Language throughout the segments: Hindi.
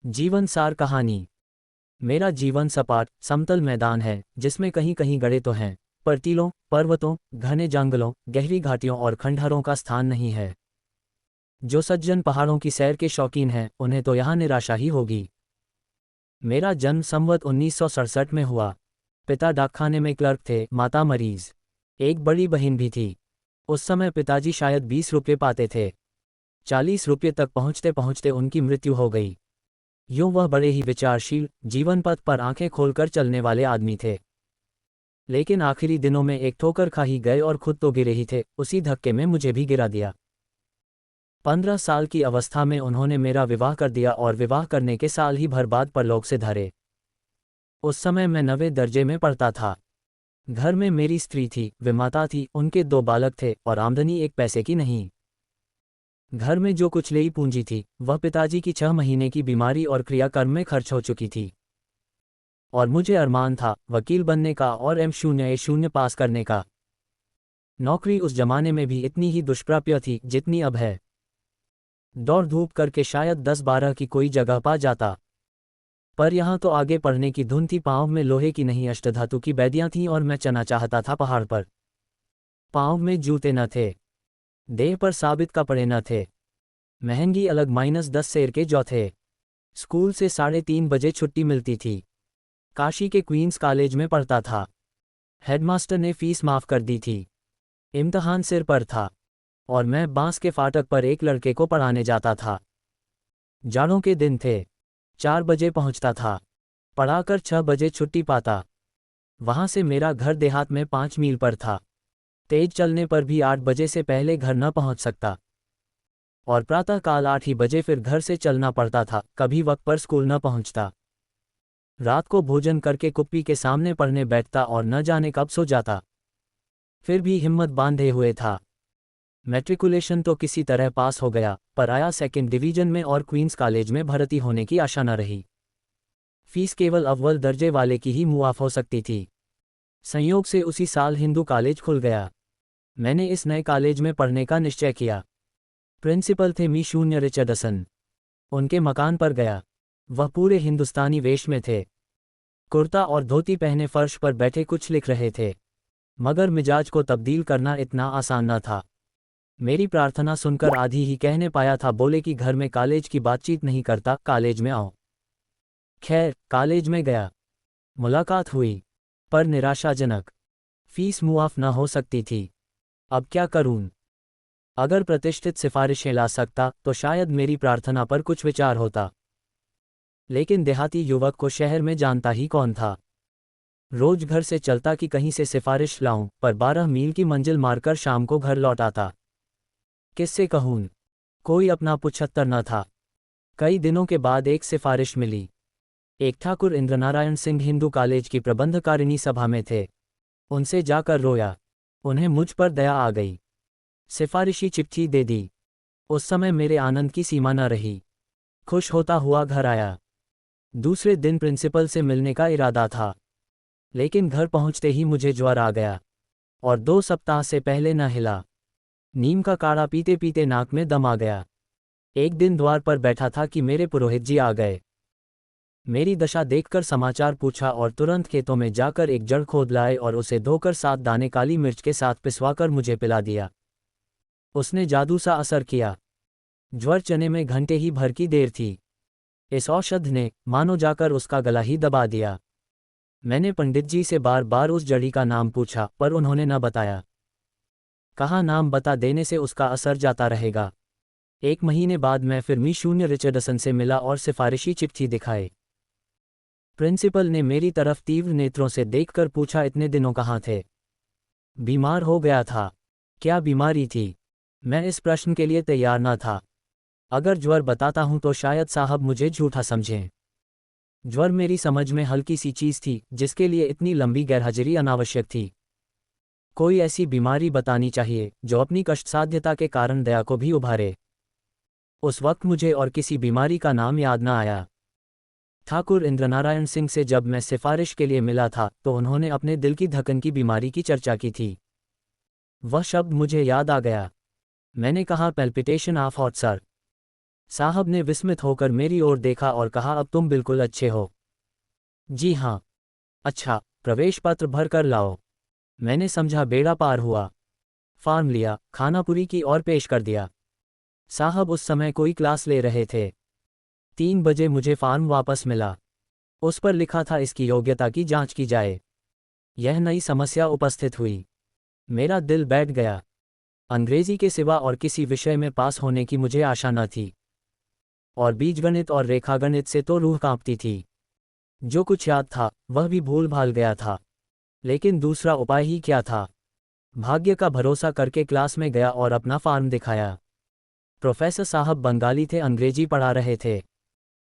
जीवन सार कहानी। मेरा जीवन सपाट समतल मैदान है जिसमें कहीं कहीं गड़े तो हैं, पर टीलों, पर्वतों, घने जंगलों, गहरी घाटियों और खंडहरों का स्थान नहीं है। जो सज्जन पहाड़ों की सैर के शौकीन हैं उन्हें तो यहाँ निराशा ही होगी। मेरा जन्म संवत 1967 में हुआ। पिता डाकखाने में क्लर्क थे, माता मरीज। एक बड़ी बहन भी थी। उस समय पिताजी शायद 20 रुपये पाते थे। 40 रुपये तक पहुँचते पहुँचते उनकी मृत्यु हो गई। यूं वह बड़े ही विचारशील, जीवन पथ पर आंखें खोलकर चलने वाले आदमी थे। लेकिन आखिरी दिनों में एक ठोकर खा ही गए और खुद तो गिरे ही थे, उसी धक्के में मुझे भी गिरा दिया। 15 साल की अवस्था में उन्होंने मेरा विवाह कर दिया और विवाह करने के साल ही भर बाद परलोक से धरे। उस समय मैं 9वें दर्जे में पढ़ता था। घर में मेरी स्त्री थी, वे माता थी, उनके 2 बालक थे और आमदनी 1 पैसे की नहीं। घर में जो कुछ लेई पूंजी थी वह पिताजी की 6 महीने की बीमारी और क्रियाकर्म में खर्च हो चुकी थी। और मुझे अरमान था वकील बनने का और M0A0 पास करने का। नौकरी उस जमाने में भी इतनी ही दुष्प्राप्य थी जितनी अब है। दौड़ धूप करके शायद 10-12 की कोई जगह पा जाता, पर यहाँ तो आगे पढ़ने की धुन थी। पाँव में लोहे की नहीं अष्टधातु की बेदियाँ थीं और मैं चना चाहता था पहाड़ पर। पाँव में जूते न थे, देह पर साबित कपड़े न थे, महंगी अलग -10 सेर के जौ थे। स्कूल से 3:30 बजे छुट्टी मिलती थी। काशी के क्वींस कॉलेज में पढ़ता था। हेडमास्टर ने फीस माफ कर दी थी। इम्तहान सिर पर था और मैं बांस के फाटक पर एक लड़के को पढ़ाने जाता था। जाड़ों के दिन थे। 4 बजे पहुंचता था, पढ़ाकर 6 बजे छुट्टी पाता। वहां से मेरा घर देहात में 5 मील पर था। तेज चलने पर भी 8 बजे से पहले घर न पहुंच सकता और प्रातःकाल 8 ही बजे फिर घर से चलना पड़ता था। कभी वक्त पर स्कूल न पहुंचता। रात को भोजन करके कुप्पी के सामने पढ़ने बैठता और न जाने कब सो जाता। फिर भी हिम्मत बांधे हुए था। मैट्रिकुलेशन तो किसी तरह पास हो गया, पर आया 2nd डिवीजन में और क्वींस कॉलेज में भर्ती होने की आशा न रही। फीस केवल अव्वल दर्जे वाले की ही मुआफ हो सकती थी। संयोग से उसी साल हिंदू कॉलेज खुल गया। मैंने इस नए कॉलेज में पढ़ने का निश्चय किया। प्रिंसिपल थे M0 रिचर्डसन। उनके मकान पर गया। वह पूरे हिंदुस्तानी वेश में थे। कुर्ता और धोती पहने फर्श पर बैठे कुछ लिख रहे थे, मगर मिजाज को तब्दील करना इतना आसान न था। मेरी प्रार्थना सुनकर आधी ही कहने पाया था। बोले कि घर में कॉलेज की बातचीत नहीं करता, कॉलेज में आओ। खैर, कॉलेज में गया। मुलाकात हुई, पर निराशाजनक। फीस मुआफ न हो सकती थी। अब क्या करूं? अगर प्रतिष्ठित सिफारिशें ला सकता तो शायद मेरी प्रार्थना पर कुछ विचार होता। लेकिन देहाती युवक को शहर में जानता ही कौन था। रोज घर से चलता कि कहीं से सिफारिश लाऊं, पर 12 मील की मंजिल मारकर शाम को घर लौट आता। किससे कहूं? कोई अपना 75 न था। कई दिनों के बाद एक सिफारिश मिली। एक ठाकुर इंद्रनारायण सिंह हिंदू कॉलेज की प्रबंधकारिणी सभा में थे। उनसे जाकर रोया। उन्हें मुझ पर दया आ गई। सिफारिशी चिट्ठी दे दी। उस समय मेरे आनंद की सीमा न रही। खुश होता हुआ घर आया। दूसरे दिन प्रिंसिपल से मिलने का इरादा था, लेकिन घर पहुंचते ही मुझे ज्वर आ गया और 2 सप्ताह से पहले न हिला। नीम का काढ़ा पीते पीते नाक में दम आ गया। एक दिन द्वार पर बैठा था कि मेरे पुरोहित जी आ गए। मेरी दशा देखकर समाचार पूछा और तुरंत खेतों में जाकर एक जड़ खोद लाए और उसे धोकर 7 दाने काली मिर्च के साथ पिसवाकर मुझे पिला दिया। उसने जादू सा असर किया। ज्वर चने में घंटे ही भर की देर थी। इस औषध ने मानो जाकर उसका गला ही दबा दिया। मैंने पंडित जी से बार बार उस जड़ी का नाम पूछा, पर उन्होंने न बताया। कहा नाम बता देने से उसका असर जाता रहेगा। 1 महीने बाद मैं फिर M0 रिचर्डसन से मिला और सिफारिशी चिट्ठी दिखाए। प्रिंसिपल ने मेरी तरफ तीव्र नेत्रों से देखकर पूछा, इतने दिनों कहाँ थे? बीमार हो गया था। क्या बीमारी थी? मैं इस प्रश्न के लिए तैयार न था। अगर ज्वर बताता हूं तो शायद साहब मुझे झूठा समझें। ज्वर मेरी समझ में हल्की सी चीज थी जिसके लिए इतनी लंबी गैरहाजिरी अनावश्यक थी। कोई ऐसी बीमारी बतानी चाहिए जो अपनी कष्टसाध्यता के कारण दया को भी उभारे। उस वक्त मुझे और किसी बीमारी का नाम याद न आया। ठाकुर इंद्रनारायण सिंह से जब मैं सिफारिश के लिए मिला था तो उन्होंने अपने दिल की धड़कन की बीमारी की चर्चा की थी। वह शब्द मुझे याद आ गया। मैंने कहा, पैल्पिटेशन ऑफ हार्ट सर। साहब ने विस्मित होकर मेरी ओर देखा और कहा, अब तुम बिल्कुल अच्छे हो। जी हाँ। अच्छा, प्रवेश पत्र भर कर लाओ। मैंने समझा बेड़ा पार हुआ। फॉर्म लिया, खानापुरी की और पेश कर दिया। साहब उस समय कोई क्लास ले रहे थे। 3 बजे मुझे फॉर्म वापस मिला। उस पर लिखा था इसकी योग्यता की जांच की जाए। यह नई समस्या उपस्थित हुई। मेरा दिल बैठ गया। अंग्रेजी के सिवा और किसी विषय में पास होने की मुझे आशा न थी, और बीजगणित और रेखागणित से तो रूह कांपती थी। जो कुछ याद था वह भी भूल भाल गया था। लेकिन दूसरा उपाय ही क्या था? भाग्य का भरोसा करके क्लास में गया और अपना फॉर्म दिखाया। प्रोफेसर साहब बंगाली थे, अंग्रेजी पढ़ा रहे थे।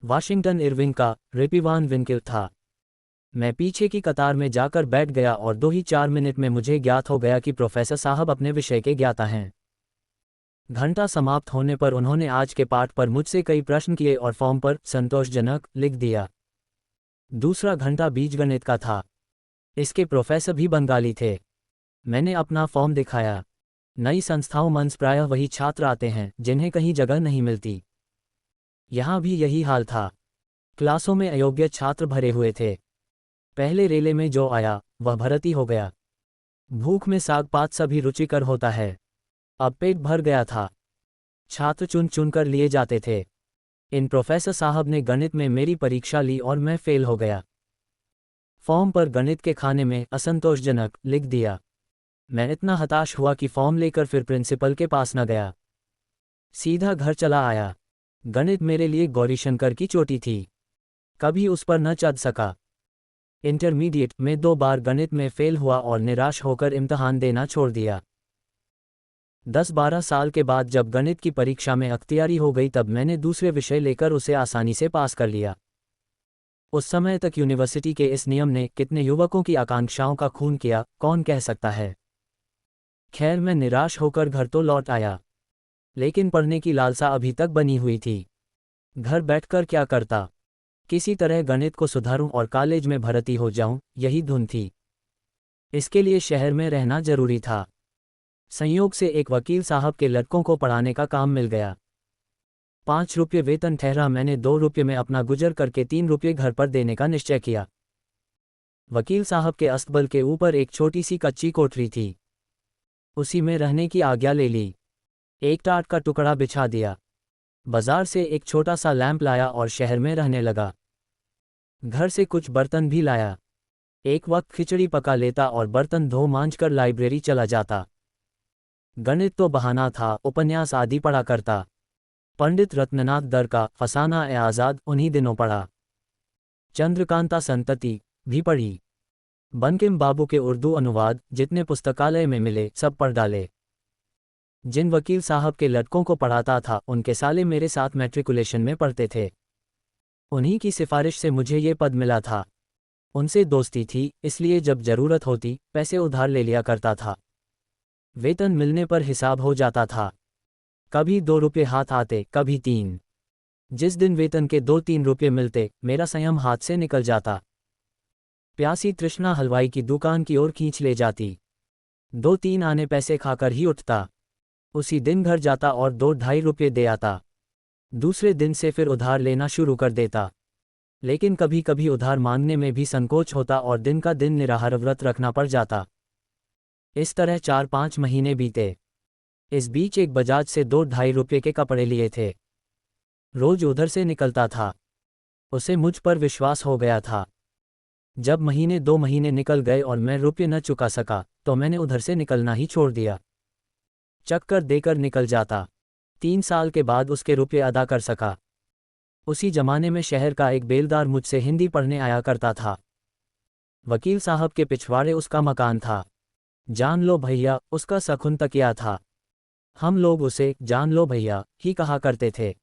वाशिंगटन इरविंग का रिपिवान विंकिल था। मैं पीछे की कतार में जाकर बैठ गया और 2 ही 4 मिनट में मुझे ज्ञात हो गया कि प्रोफेसर साहब अपने विषय के ज्ञाता हैं। घंटा समाप्त होने पर उन्होंने आज के पाठ पर मुझसे कई प्रश्न किए और फॉर्म पर संतोषजनक लिख दिया। दूसरा घंटा बीजगणित का था। इसके प्रोफेसर भी बंगाली थे। मैंने अपना फॉर्म दिखाया। नई संस्थाओं मंस प्रायः वही छात्र आते हैं जिन्हें कहीं जगह नहीं मिलती। यहाँ भी यही हाल था। क्लासों में अयोग्य छात्र भरे हुए थे। पहले रेले में जो आया वह भर्ती हो गया। भूख में साग पात सभी रुचिकर होता है। अब पेट भर गया था। छात्र चुन चुन कर लिए जाते थे। इन प्रोफेसर साहब ने गणित में मेरी परीक्षा ली और मैं फेल हो गया। फॉर्म पर गणित के खाने में असंतोषजनक लिख दिया। मैं इतना हताश हुआ कि फॉर्म लेकर फिर प्रिंसिपल के पास न गया, सीधा घर चला आया। गणित मेरे लिए गौरीशंकर की चोटी थी, कभी उस पर न चढ़ सका। इंटरमीडिएट में 2 बार गणित में फेल हुआ और निराश होकर इम्तहान देना छोड़ दिया। 10-12 साल के बाद जब गणित की परीक्षा में अख्तियारी हो गई तब मैंने दूसरे विषय लेकर उसे आसानी से पास कर लिया। उस समय तक यूनिवर्सिटी के इस नियम ने कितने युवकों की आकांक्षाओं का खून किया, कौन कह सकता है। खैर, मैं निराश होकर घर तो लौट आया, लेकिन पढ़ने की लालसा अभी तक बनी हुई थी। घर बैठकर क्या करता? किसी तरह गणित को सुधारूं और कॉलेज में भर्ती हो जाऊं, यही धुन थी। इसके लिए शहर में रहना जरूरी था। संयोग से एक वकील साहब के लड़कों को पढ़ाने का काम मिल गया। 5 रुपये वेतन ठहरा। मैंने 2 रुपये में अपना गुजर करके 3 रुपये घर पर देने का निश्चय किया। वकील साहब के अस्तबल के ऊपर एक छोटी सी कच्ची कोठरी थी, उसी में रहने की आज्ञा ले ली। एक टाट का टुकड़ा बिछा दिया। बाजार से एक छोटा सा लैंप लाया और शहर में रहने लगा। घर से कुछ बर्तन भी लाया। एक वक्त खिचड़ी पका लेता और बर्तन धो मांझ कर लाइब्रेरी चला जाता। गणित तो बहाना था, उपन्यास आदि पढ़ा करता। पंडित रत्ननाथ दर का फसाना-ए-आज़ाद उन्हीं दिनों पढ़ा। चंद्रकांता संतति भी पढ़ी। बंकिम बाबू के उर्दू अनुवाद जितने पुस्तकालय में मिले सब पढ़ डाले। जिन वकील साहब के लड़कों को पढ़ाता था उनके साले मेरे साथ मैट्रिकुलेशन में पढ़ते थे। उन्हीं की सिफारिश से मुझे ये पद मिला था। उनसे दोस्ती थी, इसलिए जब जरूरत होती पैसे उधार ले लिया करता था। वेतन मिलने पर हिसाब हो जाता था। कभी 2 रुपये हाथ आते, कभी 3। जिस दिन वेतन के 2-3 रुपये मिलते मेरा संयम हाथ से निकल जाता। प्यासी तृष्णा हलवाई की दुकान की ओर खींच ले जाती। 2-3 आने पैसे खाकर ही उठता। उसी दिन घर जाता और 2-2.5 रुपये दे आता। दूसरे दिन से फिर उधार लेना शुरू कर देता। लेकिन कभी कभी उधार मांगने में भी संकोच होता और दिन का दिन निराहार व्रत रखना पड़ जाता। इस तरह 4-5 महीने बीते। इस बीच एक बजाज से 2-2.5 रुपये के कपड़े लिए थे। रोज उधर से निकलता था। उसे मुझ पर विश्वास हो गया था। जब 2 महीने निकल गए और मैं रुपये न चुका सका तो मैंने उधर से निकलना ही छोड़ दिया। चक्कर देकर निकल जाता। 3 साल के बाद उसके रुपये अदा कर सका। उसी जमाने में शहर का एक बेलदार मुझसे हिंदी पढ़ने आया करता था। वकील साहब के पिछवाड़े उसका मकान था। जान लो भैया उसका सखुन तकिया था। हम लोग उसे जान लो भैया ही कहा करते थे।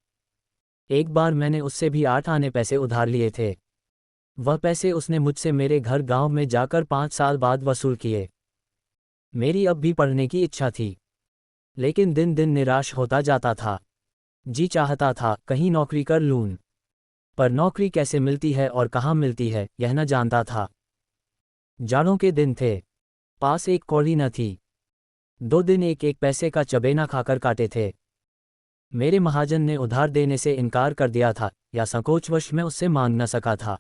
एक बार मैंने उससे भी 8 आने पैसे उधार लिए थे। वह पैसे उसने मुझसे मेरे घर गांव में जाकर 5 साल बाद वसूल किए। मेरी अब भी पढ़ने की इच्छा थी, लेकिन दिन दिन निराश होता जाता था। जी चाहता था कहीं नौकरी कर लूं, पर नौकरी कैसे मिलती है और कहाँ मिलती है यह न जानता था। जाड़ों के दिन थे, पास एक कौड़ी न थी। 2 दिन एक पैसे का चबेना खाकर काटे थे। मेरे महाजन ने उधार देने से इनकार कर दिया था, या संकोचवश मैं उससे मांग न सका था।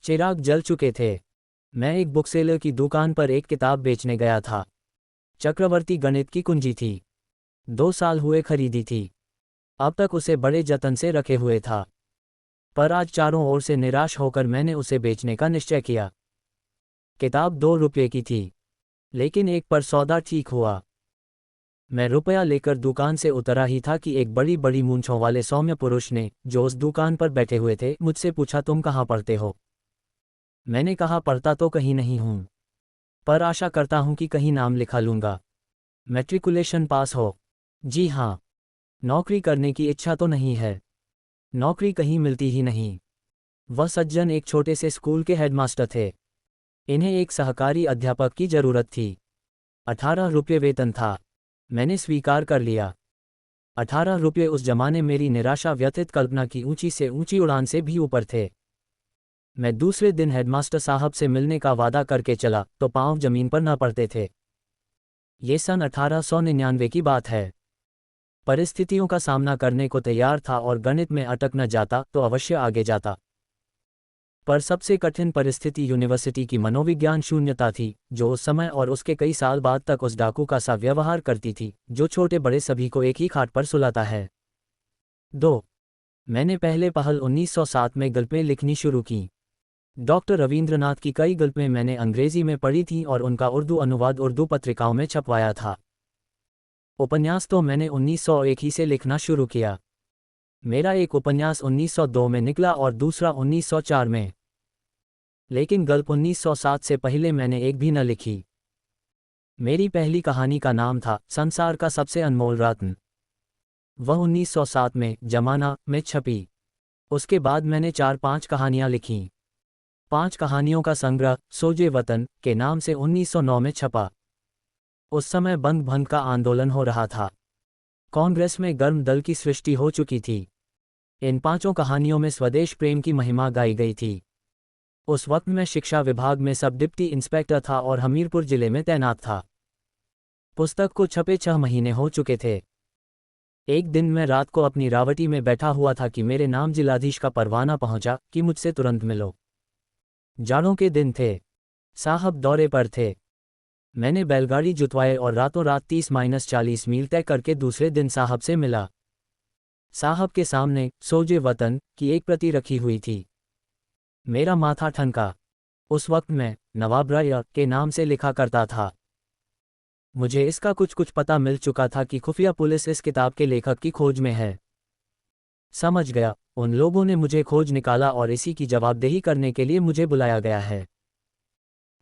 चिराग जल चुके थे। मैं एक बुकसेलर की दुकान पर एक किताब बेचने गया था। चक्रवर्ती गणित की कुंजी थी। 2 साल हुए खरीदी थी। अब तक उसे बड़े जतन से रखे हुए था, पर आज चारों ओर से निराश होकर मैंने उसे बेचने का निश्चय किया। किताब 2 रुपये की थी, लेकिन एक पर सौदा ठीक हुआ। मैं रुपया लेकर दुकान से उतरा ही था कि एक बड़ी बड़ी मूंछों वाले सौम्य पुरुष ने, जो उस दुकान पर बैठे हुए थे, मुझसे पूछा, तुम कहाँ पढ़ते हो? मैंने कहा, पढ़ता तो कहीं नहीं हूँ, पर आशा करता हूँ कि कहीं नाम लिखा लूँगा। मैट्रिकुलेशन पास हो? जी हाँ। नौकरी करने की इच्छा तो नहीं है। नौकरी कहीं मिलती ही नहीं। वह सज्जन एक छोटे से स्कूल के हेडमास्टर थे। इन्हें एक सहकारी अध्यापक की जरूरत थी। 18 रुपये वेतन था। मैंने स्वीकार कर लिया। 18 रुपये उस जमाने मेरी निराशा व्यथित कल्पना की ऊंची से ऊंची उड़ान से भी ऊपर थे। मैं दूसरे दिन हेडमास्टर साहब से मिलने का वादा करके चला तो पांव जमीन पर न पड़ते थे। ये सन 1899 की बात है। परिस्थितियों का सामना करने को तैयार था और गणित में अटक न जाता तो अवश्य आगे जाता। पर सबसे कठिन परिस्थिति यूनिवर्सिटी की मनोविज्ञान शून्यता थी, जो उस समय और उसके कई साल बाद तक उस डाकू का सा व्यवहार करती थी, जो छोटे बड़े सभी को एक ही खाट पर सुलाता है। 2. मैंने पहले पहल 1907 में गल्पें लिखनी शुरू की। डॉक्टर रवींद्रनाथ की कई गल्पें मैंने अंग्रेजी में पढ़ी थीं और उनका उर्दू अनुवाद उर्दू पत्रिकाओं में छपवाया था। उपन्यास तो मैंने 1901 ही से लिखना शुरू किया। मेरा एक उपन्यास 1902 में निकला और दूसरा 1904 में। लेकिन गल्प 1907 से पहले मैंने एक भी न लिखी। मेरी पहली कहानी का नाम था संसार का सबसे अनमोल रत्न। वह 1907 में जमाना में छपी। उसके बाद मैंने 4-5 कहानियां लिखीं। 5 कहानियों का संग्रह सोजे वतन के नाम से 1909 में छपा। उस समय बंग भंग का आंदोलन हो रहा था। कांग्रेस में गर्म दल की सृष्टि हो चुकी थी। इन 5 कहानियों में स्वदेश प्रेम की महिमा गाई गई थी। उस वक्त मैं शिक्षा विभाग में सब डिप्टी इंस्पेक्टर था और हमीरपुर जिले में तैनात था। पुस्तक को छपे 6 महीने हो चुके थे। एक दिन मैं रात को अपनी रावटी में बैठा हुआ था कि मेरे नाम जिलाधीश का परवाना पहुंचा कि मुझसे तुरंत मिलो। जाड़ों के दिन थे। साहब दौरे पर थे। मैंने बैलगाड़ी जुतवाए और रातों रात 30-40 मील तय करके दूसरे दिन साहब से मिला। साहब के सामने सोजे वतन की एक प्रति रखी हुई थी। मेरा माथा ठनका। उस वक्त मैं नवाब राय के नाम से लिखा करता था। मुझे इसका कुछ पता मिल चुका था कि खुफिया पुलिस इस किताब के लेखक की खोज में है। समझ गया, उन लोगों ने मुझे खोज निकाला और इसी की जवाबदेही करने के लिए मुझे बुलाया गया है।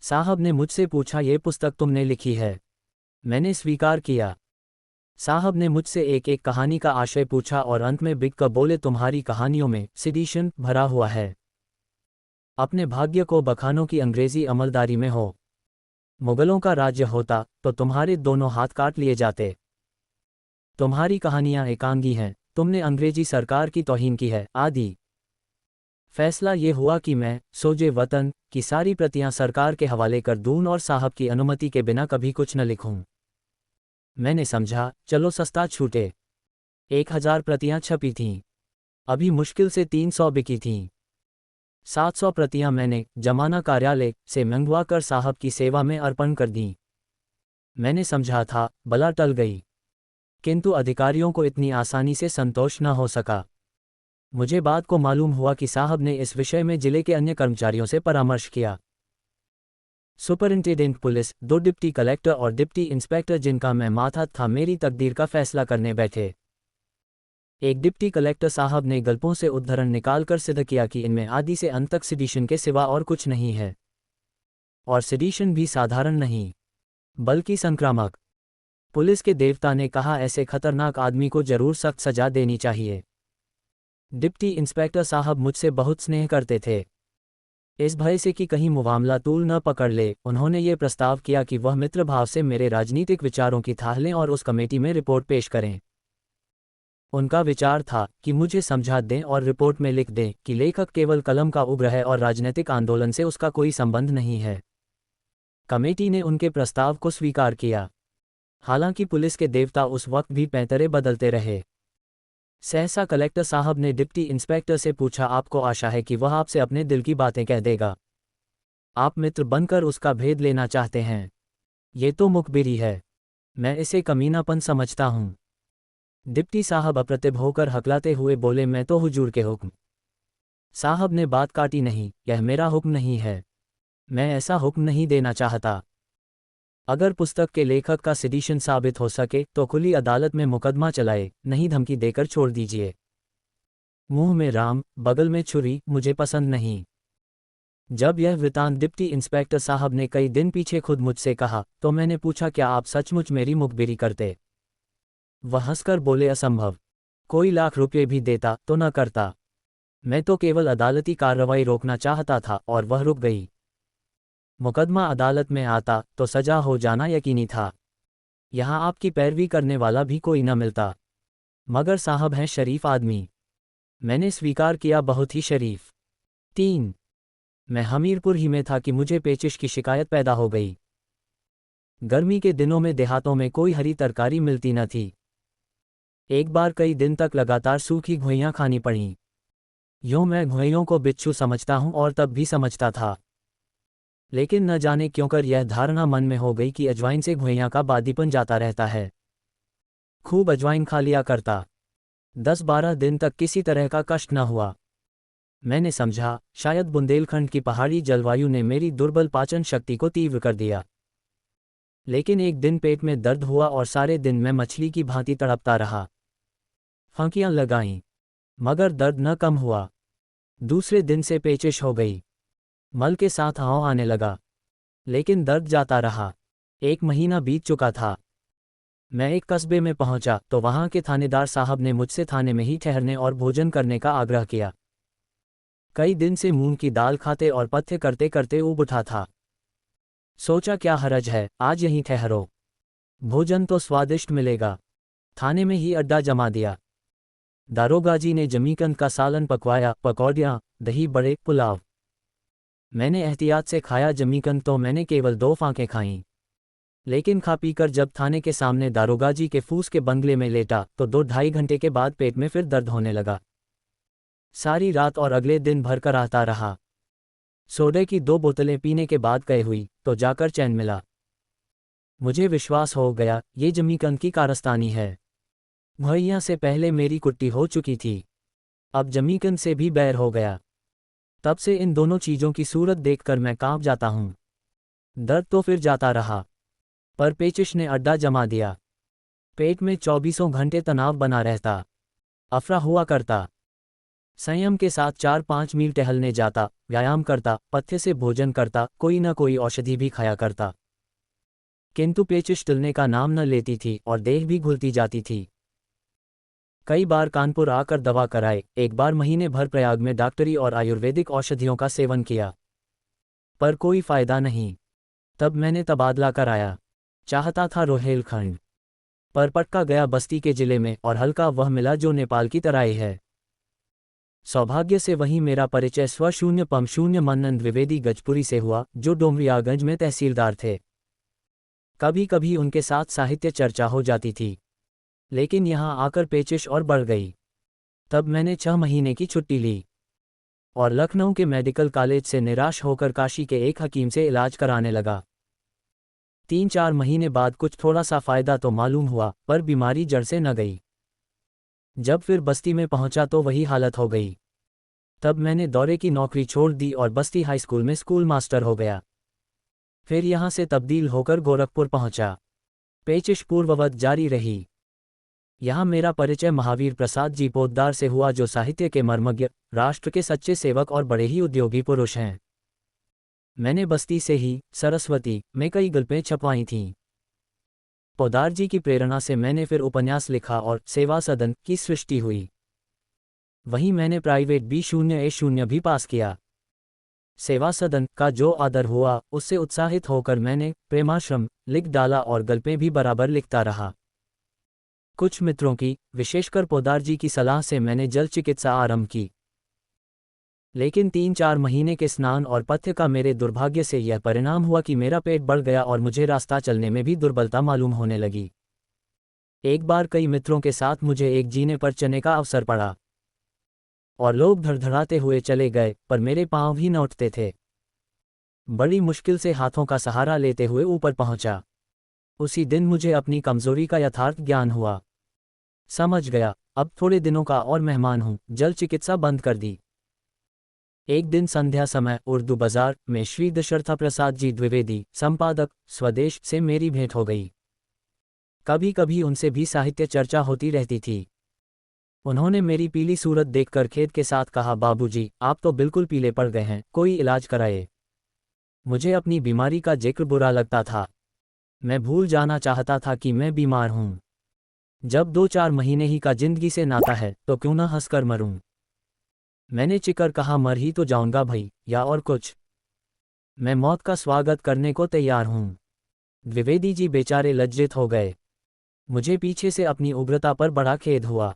साहब ने मुझसे पूछा, ये पुस्तक तुमने लिखी है? मैंने स्वीकार किया। साहब ने मुझसे एक एक कहानी का आशय पूछा और अंत में बिक कर बोले, तुम्हारी कहानियों में सिडिशन भरा हुआ है। अपने भाग्य को बखानो की अंग्रेजी अमलदारी में हो। मुगलों का राज्य होता तो तुम्हारे दोनों हाथ काट लिए जाते। तुम्हारी कहानियां एकांगी हैं, तुमने अंग्रेजी सरकार की तौहीन की है, आदि। फैसला ये हुआ कि मैं सोजे वतन की सारी प्रतियां सरकार के हवाले कर दूं और साहब की अनुमति के बिना कभी कुछ न लिखूं। मैंने समझा, चलो सस्ता छूटे। 1000 प्रतियां छपी थीं। अभी मुश्किल से 300 बिकी थीं। 700 प्रतियां मैंने जमाना कार्यालय से मंगवा कर साहब की सेवा में अर्पण कर दीं। मैंने समझा था बला टल गई, किंतु अधिकारियों को इतनी आसानी से संतोष न हो सका। मुझे बाद को मालूम हुआ कि साहब ने इस विषय में जिले के अन्य कर्मचारियों से परामर्श किया। सुपरिंटेंडेंट पुलिस, 2 डिप्टी कलेक्टर और डिप्टी इंस्पेक्टर जिनका मैं माथा था, मेरी तकदीर का फैसला करने बैठे। एक डिप्टी कलेक्टर साहब ने गल्पों से उद्धरण निकालकर सिद्ध किया कि इनमें आदि से अंत तक सिडिशन के सिवा और कुछ नहीं है, और सिडिशन भी साधारण नहीं बल्कि संक्रामक। पुलिस के देवता ने कहा, ऐसे खतरनाक आदमी को जरूर सख्त सजा देनी चाहिए। डिप्टी इंस्पेक्टर साहब मुझसे बहुत स्नेह करते थे। इस भय से कि कहीं मुआमला तूल न पकड़ ले, उन्होंने ये प्रस्ताव किया कि वह मित्र भाव से मेरे राजनीतिक विचारों की थाह लें और उस कमेटी में रिपोर्ट पेश करें। उनका विचार था कि मुझे समझा दें और रिपोर्ट में लिख दें कि लेखक केवल कलम का उग्र है और राजनीतिक आंदोलन से उसका कोई संबंध नहीं है। कमेटी ने उनके प्रस्ताव को स्वीकार किया। हालांकि पुलिस के देवता उस वक्त भी पैंतरे बदलते रहे। सहसा कलेक्टर साहब ने डिप्टी इंस्पेक्टर से पूछा, आपको आशा है कि वह आपसे अपने दिल की बातें कह देगा? आप मित्र बनकर उसका भेद लेना चाहते हैं? ये तो मुखबिरी है। मैं इसे कमीनापन समझता हूँ। डिप्टी साहब अप्रतिभ होकर हकलाते हुए बोले, मैं तो हुजूर के हुक्म। साहब ने बात काटी, नहीं, यह मेरा हुक्म नहीं है। मैं ऐसा हुक्म नहीं देना चाहता। अगर पुस्तक के लेखक का सिडिशन साबित हो सके तो खुली अदालत में मुकदमा चलाए, नहीं धमकी देकर छोड़ दीजिए। मुंह में राम, बगल में छुरी, मुझे पसंद नहीं। जब यह वृतांत डिप्टी इंस्पेक्टर साहब ने कई दिन पीछे खुद मुझसे कहा तो मैंने पूछा, क्या आप सचमुच मेरी मुखबिरी करते? वह हंसकर बोले, असंभव। कोई लाख रुपये भी देता तो न करता। मैं तो केवल अदालती कार्रवाई रोकना चाहता था और वह रुक गई। मुकदमा अदालत में आता तो सजा हो जाना यकीनी था। यहाँ आपकी पैरवी करने वाला भी कोई न मिलता। मगर साहब हैं शरीफ आदमी। मैंने स्वीकार किया, बहुत ही शरीफ। 3 मैं हमीरपुर ही में था कि मुझे पेचिश की शिकायत पैदा हो गई। गर्मी के दिनों में देहातों में कोई हरी तरकारी मिलती न थी। एक बार कई दिन तक लगातार सूखी घुइयाँ खानी पड़ीं। यूँ मैं घुइयों को बिच्छू समझता हूँ और तब भी समझता था। लेकिन न जाने क्यों कर यह धारणा मन में हो गई कि अजवाइन से घुइयाँ का बादीपन जाता रहता है। खूब अजवाइन खा लिया करता। 10-12 दिन तक किसी तरह का कष्ट न हुआ। मैंने समझा, शायद बुंदेलखंड की पहाड़ी जलवायु ने मेरी दुर्बल पाचन शक्ति को तीव्र कर दिया। लेकिन एक दिन पेट में दर्द हुआ और सारे दिन मैं मछली की भांति तड़पता रहा। फंकियां लगाईं, मगर दर्द न कम हुआ। दूसरे दिन से पेचिश हो गई। मल के साथ आंव आने लगा, लेकिन दर्द जाता रहा। 1 महीना बीत चुका था। मैं एक कस्बे में पहुंचा तो वहां के थानेदार साहब ने मुझसे थाने में ही ठहरने और भोजन करने का आग्रह किया। कई दिन से मूंग की दाल खाते और पथ्य करते करते ऊब उठा था। सोचा, क्या हरज है, आज यहीं ठहरो, भोजन तो स्वादिष्ट मिलेगा। थाने में ही अड्डा जमा दिया। दारोगाजी ने जमीकंद का सालन पकवाया, पकौड़ियाँ, दही बड़े, पुलाव। मैंने एहतियात से खाया जमीकंद तो मैंने केवल 2 फांकें खाईं। लेकिन खा पीकर जब थाने के सामने दारोगाजी के फूस के बंगले में लेटा तो 2-2.5 घंटे के बाद पेट में फिर दर्द होने लगा। सारी रात और अगले दिन भर कर आता रहा। सोडे की 2 बोतलें पीने के बाद कह हुई तो जाकर चैन मिला। मुझे विश्वास हो गया, ये जमीकंद की कारस्तानी है। घुइयाँ से पहले मेरी कुट्टी हो चुकी थी, अब जमीकंद से भी बैर हो गया। तब से इन दोनों चीज़ों की सूरत देखकर मैं कांप जाता हूँ। दर्द तो फिर जाता रहा, पर पेचिश ने अड्डा जमा दिया। पेट में 24 घंटे तनाव बना रहता। अफरा हुआ करता। संयम के साथ 4-5 मील टहलने जाता, व्यायाम करता, पथ्य से भोजन करता, कोई न कोई औषधि भी खाया करता। किंतु पेचिश टलने का नाम न लेती थी और देह भी घुलती जाती थी। कई बार कानपुर आकर दवा कराए, एक बार महीने भर प्रयाग में डॉक्टरी और आयुर्वेदिक औषधियों का सेवन किया, पर कोई फायदा नहीं। तब मैंने तबादला कराया। चाहता था रोहेलखंड, पर पटका गया बस्ती के जिले में और हल्का वह मिला जो नेपाल की तराई है। सौभाग्य से वहीं मेरा परिचय स्व-0-0 मन्नन द्विवेदी गजपुरी से हुआ, जो डोमरियागंज में तहसीलदार थे। कभी कभी उनके साथ साहित्य चर्चा हो जाती थी, लेकिन यहाँ आकर पेचिश और बढ़ गई। तब मैंने 6 महीने की छुट्टी ली और लखनऊ के मेडिकल कॉलेज से निराश होकर काशी के एक हकीम से इलाज कराने लगा। 3-4 महीने बाद कुछ थोड़ा सा फायदा तो मालूम हुआ, पर बीमारी जड़ से न गई। जब फिर बस्ती में पहुंचा तो वही हालत हो गई। तब मैंने दौरे की नौकरी छोड़ दी और बस्ती हाई स्कूल में स्कूल मास्टर हो गया। फिर यहाँ से तब्दील होकर गोरखपुर पहुंचा। पेचिश पूर्ववत जारी रही। यहाँ मेरा परिचय महावीर प्रसाद जी पोद्दार से हुआ, जो साहित्य के मर्मज्ञ, राष्ट्र के सच्चे सेवक और बड़े ही उद्योगी पुरुष हैं। मैंने बस्ती से ही सरस्वती में कई गल्पें छपवाई थीं। पोद्दार जी की प्रेरणा से मैंने फिर उपन्यास लिखा और सेवा सदन की सृष्टि हुई। वहीं मैंने प्राइवेट B0A0 भी पास किया। सेवा सदन का जो आदर हुआ उससे उत्साहित होकर मैंने प्रेमाश्रम लिख डाला और गल्पें भी बराबर लिखता रहा। कुछ मित्रों की, विशेषकर पोद्दार जी की सलाह से मैंने जल चिकित्सा आरंभ की। लेकिन 3-4 महीने के स्नान और पथ्य का मेरे दुर्भाग्य से यह परिणाम हुआ कि मेरा पेट बढ़ गया और मुझे रास्ता चलने में भी दुर्बलता मालूम होने लगी। एक बार कई मित्रों के साथ मुझे एक जीने पर चढ़ने का अवसर पड़ा और लोग धड़धड़ाते हुए चले गए, पर मेरे पांव ही न उठते थे। बड़ी मुश्किल से हाथों का सहारा लेते हुए ऊपर पहुंचा। उसी दिन मुझे अपनी कमजोरी का यथार्थ ज्ञान हुआ। समझ गया, अब थोड़े दिनों का और मेहमान हूं। जल चिकित्सा बंद कर दी। एक दिन संध्या समय उर्दू बाजार में श्री दशरथा प्रसाद जी द्विवेदी, संपादक, स्वदेश से मेरी भेंट हो गई। कभी कभी उनसे भी साहित्य चर्चा होती रहती थी। उन्होंने मेरी पीली सूरत देखकर खेद के साथ कहा, बाबूजी, आप तो बिल्कुल पीले पड़ गए हैं, कोई इलाज कराए। मुझे अपनी बीमारी का जिक्र बुरा लगता था। मैं भूल जाना चाहता था कि मैं बीमार हूं। जब 2-4 महीने ही का जिंदगी से नाता है तो क्यों ना हंसकर मरूं। मैंने चिकर कहा, मर ही तो जाऊंगा भाई, या और कुछ। मैं मौत का स्वागत करने को तैयार हूं। द्विवेदी जी बेचारे लज्जित हो गए। मुझे पीछे से अपनी उग्रता पर बड़ा खेद हुआ।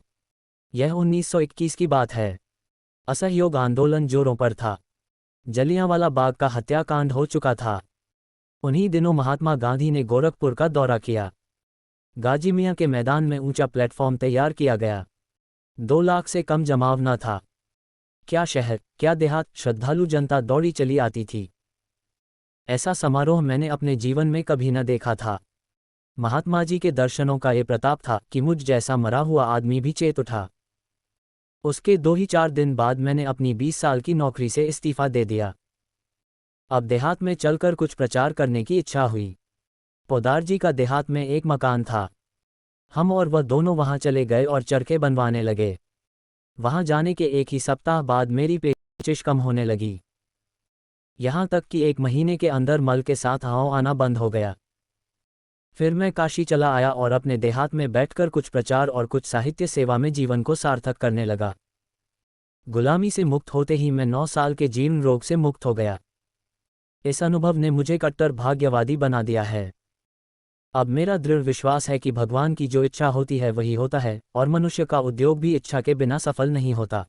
यह 1921 की बात है। असहयोग आंदोलन जोरों पर था। जलियांवाला बाग का हत्याकांड हो चुका था। उन्हीं दिनों महात्मा गांधी ने गोरखपुर का दौरा किया। गाजी मियां के मैदान में ऊंचा प्लेटफॉर्म तैयार किया गया। 2 लाख से कम जमाव न था। क्या शहर, क्या देहात, श्रद्धालु जनता दौड़ी चली आती थी। ऐसा समारोह मैंने अपने जीवन में कभी न देखा था। महात्मा जी के दर्शनों का ये प्रताप था कि मुझ जैसा मरा हुआ आदमी भी चेत उठा। उसके 2 ही 4 दिन बाद मैंने अपनी 20 साल की नौकरी से इस्तीफा दे दिया। अब देहात में चलकर कुछ प्रचार करने की इच्छा हुई। पोदार जी का देहात में एक मकान था। हम और वह दोनों वहां चले गए और चरखे बनवाने लगे। वहां जाने के एक ही सप्ताह बाद मेरी पेचिश कम होने लगी। यहां तक कि 1 महीने के अंदर मल के साथ आओ आना बंद हो गया। फिर मैं काशी चला आया और अपने देहात में बैठकर कुछ प्रचार और कुछ साहित्य सेवा में जीवन को सार्थक करने लगा। गुलामी से मुक्त होते ही मैं 9 साल के जीर्ण रोग से मुक्त हो गया। इस अनुभव ने मुझे कट्टर भाग्यवादी बना दिया है। अब मेरा दृढ़ विश्वास है कि भगवान की जो इच्छा होती है वही होता है, और मनुष्य का उद्योग भी इच्छा के बिना सफल नहीं होता।